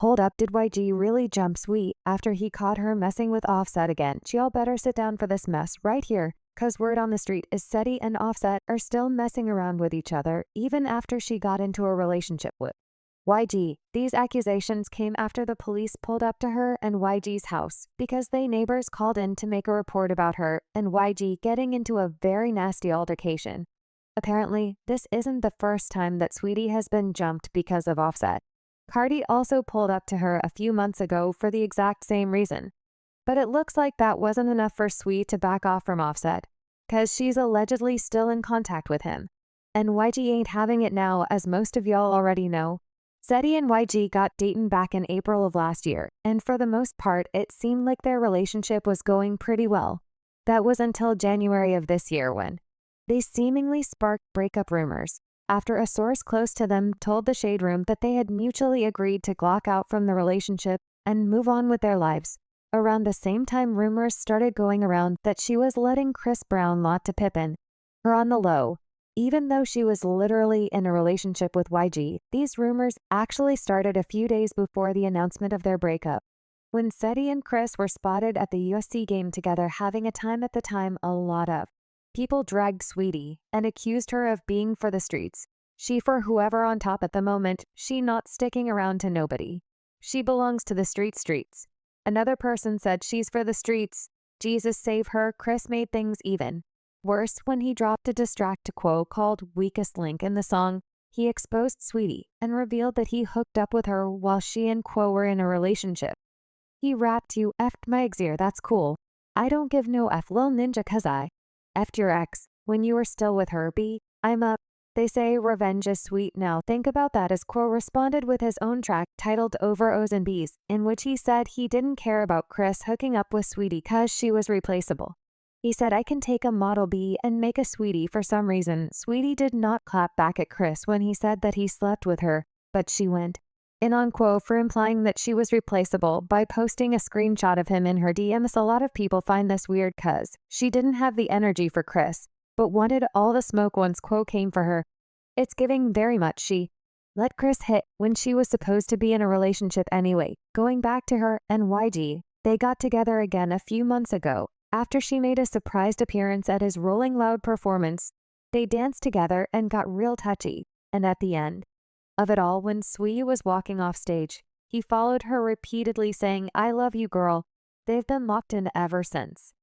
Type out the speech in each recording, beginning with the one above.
Hold up, did YG really jump Sweet after he caught her messing with Offset again? Y'all better sit down for this mess right here, cause word on the street is Saweetie and Offset are still messing around with each other even after she got into a relationship with YG. These accusations came after the police pulled up to her and YG's house because they neighbors called in to make a report about her and YG getting into a very nasty altercation. Apparently, this isn't the first time that Saweetie has been jumped because of Offset. Cardi also pulled up to her a few months ago for the exact same reason. But it looks like that wasn't enough for Saweetie to back off from Offset, cause she's allegedly still in contact with him. And YG ain't having it now, as most of y'all already know. Saweetie and YG got dating back in April of last year, and for the most part it seemed like their relationship was going pretty well. That was until January of this year when they seemingly sparked breakup rumors, after a source close to them told the Shade Room that they had mutually agreed to clock out from the relationship and move on with their lives. Around the same time, rumors started going around that she was letting Chris Brown lot to Pippin her on the low. Even though she was literally in a relationship with YG, these rumors actually started a few days before the announcement of their breakup. When Saweetie and Chris were spotted at the USC game together having a time at the time, a lot of people dragged Saweetie and accused her of being for the streets. She for whoever on top at the moment, she not sticking around to nobody. She belongs to the streets. Another person said she's for the streets. Jesus save her. Chris made things even worse when he dropped a diss track to Quo called Weakest Link in the song. He exposed Saweetie and revealed that he hooked up with her while she and Quo were in a relationship. He rapped, "You effed my ex-ear, that's cool. I don't give no F lil ninja cause I effed your ex when you were still with her, B. I'm up. They say revenge is sweet now. Think about that," as Quo responded with his own track titled Over O's and B's, in which he said he didn't care about Chris hooking up with Saweetie cause she was replaceable. He said, "I can take a Model B and make a Saweetie for some reason." Saweetie did not clap back at Chris when he said that he slept with her, but she went in on Quo for implying that she was replaceable by posting a screenshot of him in her DMs. A lot of people find this weird cause she didn't have the energy for Chris, but wanted all the smoke once Quo came for her. It's giving very much she let Chris hit when she was supposed to be in a relationship anyway. Going back to her and YG, they got together again a few months ago after she made a surprised appearance at his Rolling Loud performance. They danced together and got real touchy, and at the end of it all, when Saweetie was walking off stage, he followed her repeatedly saying, "I love you, girl." They've been locked in ever since,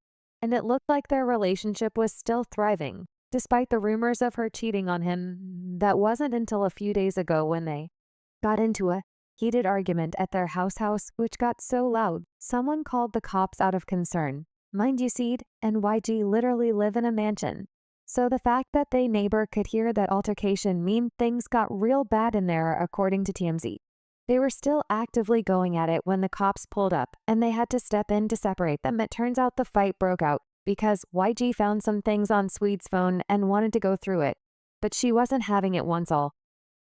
and it looked like their relationship was still thriving, despite the rumors of her cheating on him. That wasn't until a few days ago when they got into a heated argument at their house, which got so loud, someone called the cops out of concern. Mind you, Seed and YG literally live in a mansion, so the fact that they neighbor could hear that altercation mean things got real bad in there, according to TMZ. They were still actively going at it when the cops pulled up, and they had to step in to separate them. It turns out the fight broke out because YG found some things on Sweet's phone and wanted to go through it, but she wasn't having it once all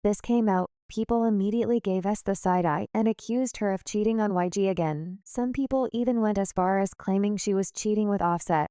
this came out. People immediately gave us the side eye and accused her of cheating on YG again. Some people even went as far as claiming she was cheating with Offset.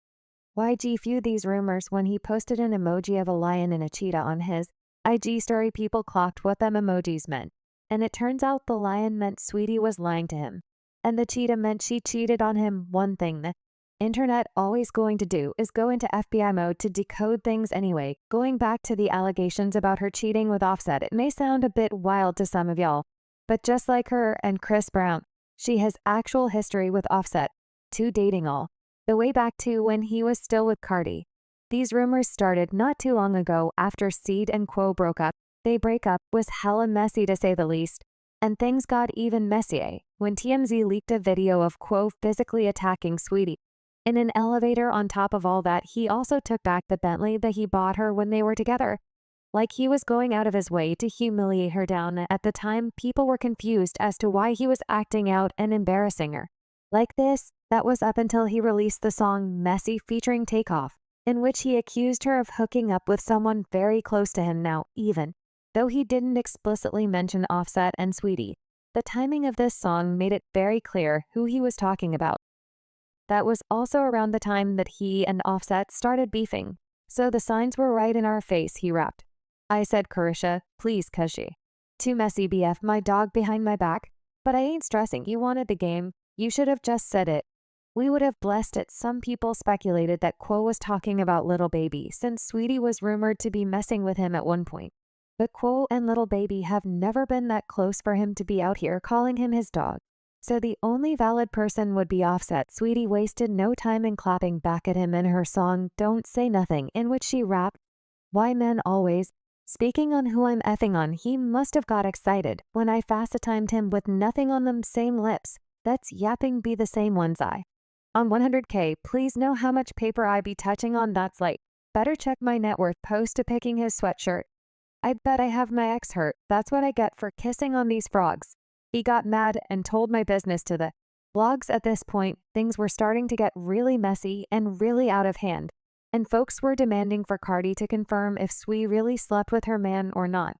YG viewed these rumors when he posted an emoji of a lion and a cheetah on his IG story. People clocked what them emojis meant, and it turns out the lion meant Saweetie was lying to him, and the cheetah meant she cheated on him. One thing the internet always going to do is go into FBI mode to decode things anyway. Going back to the allegations about her cheating with Offset, it may sound a bit wild to some of y'all, but just like her and Chris Brown, she has actual history with Offset, too, dating all the way back to when he was still with Cardi. These rumors started not too long ago after Seed and Quo broke up. They break up was hella messy to say the least, and things got even messier when TMZ leaked a video of Quo physically attacking Saweetie in an elevator. On top of all that, he also took back the Bentley that he bought her when they were together. Like he was going out of his way to humiliate her down. At the time, people were confused as to why he was acting out and embarrassing her like this. That was up until he released the song Messy featuring Takeoff, in which he accused her of hooking up with someone very close to him. Now, even though he didn't explicitly mention Offset and Saweetie, the timing of this song made it very clear who he was talking about. That was also around the time that he and Offset started beefing, so the signs were right in our face. He rapped, "I said, Carisha, please, cause she too messy, BF, my dog behind my back. But I ain't stressing. You wanted the game. You should have just said it. We would have blessed it. Some people speculated that Quo was talking about Little Baby, since Saweetie was rumored to be messing with him at one point. But Quo and Little Baby have never been that close for him to be out here calling him his dog. So the only valid person would be Offset. Saweetie wasted no time in clapping back at him in her song Don't Say Nothing, in which she rapped, "Why men always, speaking on who I'm effing on, he must have got excited when I fast-timed him with nothing on them same lips. That's yapping be the same one's eye. On 100K, please know how much paper I be touching on that's like. Better check my net worth post to picking his sweatshirt. I bet I have my ex hurt. That's what I get for kissing on these frogs." He got mad and told my business to the blogs. At this point, things were starting to get really messy and really out of hand, and folks were demanding for Cardi to confirm if Swe really slept with her man or not.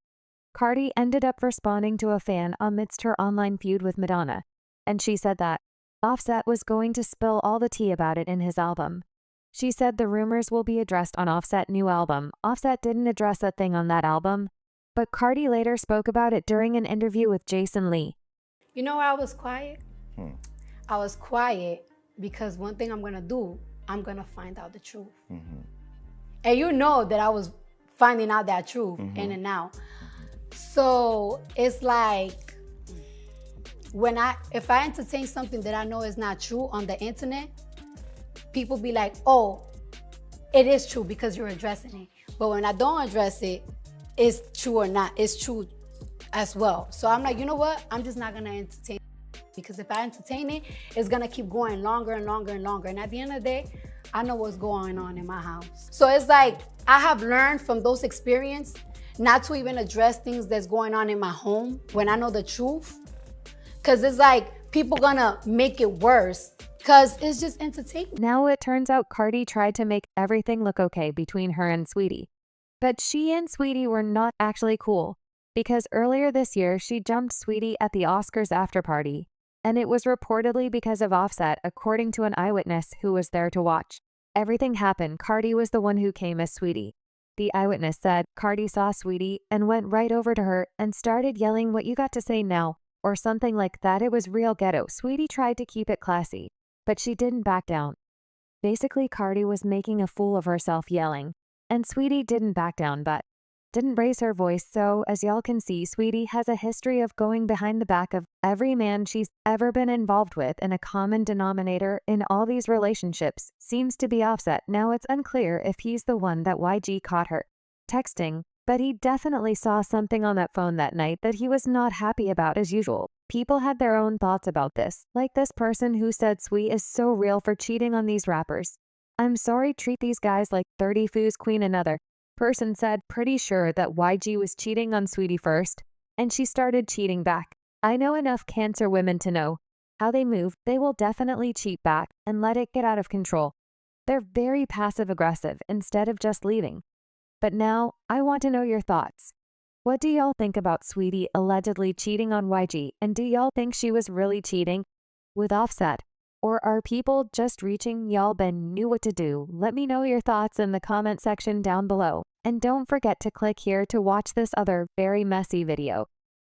Cardi ended up responding to a fan amidst her online feud with Madonna, and she said that Offset was going to spill all the tea about it in his album. She said the rumors will be addressed on Offset's new album. Offset didn't address a thing on that album, but Cardi later spoke about it during an interview with Jason Lee. You know why I was quiet? I was quiet because one thing I'm gonna do, I'm gonna find out the truth. And you know that I was finding out that truth in and out. So it's like, if I entertain something that I know is not true on the internet, people be like, oh, it is true because you're addressing it. But when I don't address it, it's true or not, it's true as well. So I'm like, you know what? I'm just not gonna entertain it, because if I entertain it, it's gonna keep going longer and longer and longer. And at the end of the day, I know what's going on in my house. So it's like, I have learned from those experiences not to even address things that's going on in my home when I know the truth. Cause it's like, people gonna make it worse because it's just entertainment. Now it turns out Cardi tried to make everything look okay between her and Saweetie. But she and Saweetie were not actually cool, because earlier this year she jumped Saweetie at the Oscars after party, and it was reportedly because of Offset, according to an eyewitness who was there to watch. Everything happened. Cardi was the one who came as Saweetie. The eyewitness said Cardi saw Saweetie and went right over to her and started yelling, "What you got to say now?" or something like that. It was real ghetto. Saweetie tried to keep it classy, but she didn't back down. Basically, Cardi was making a fool of herself yelling, and Saweetie didn't back down but didn't raise her voice. So, as y'all can see, Saweetie has a history of going behind the back of every man she's ever been involved with, and a common denominator in all these relationships seems to be Offset. Now it's unclear if he's the one that YG caught her texting, but he definitely saw something on that phone that night that he was not happy about as usual. People had their own thoughts about this, like this person who said Swe is so real for cheating on these rappers. "I'm sorry, treat these guys like 30 Foos Queen." Another person said, "Pretty sure that YG was cheating on Saweetie first, and she started cheating back. I know enough Cancer women to know how they move. They will definitely cheat back and let it get out of control. They're very passive-aggressive instead of just leaving." But now, I want to know your thoughts. What do y'all think about Saweetie allegedly cheating on YG, and do y'all think she was really cheating with Offset? Or are people just reaching y'all Ben knew what to do? Let me know your thoughts in the comment section down below. And don't forget to click here to watch this other very messy video.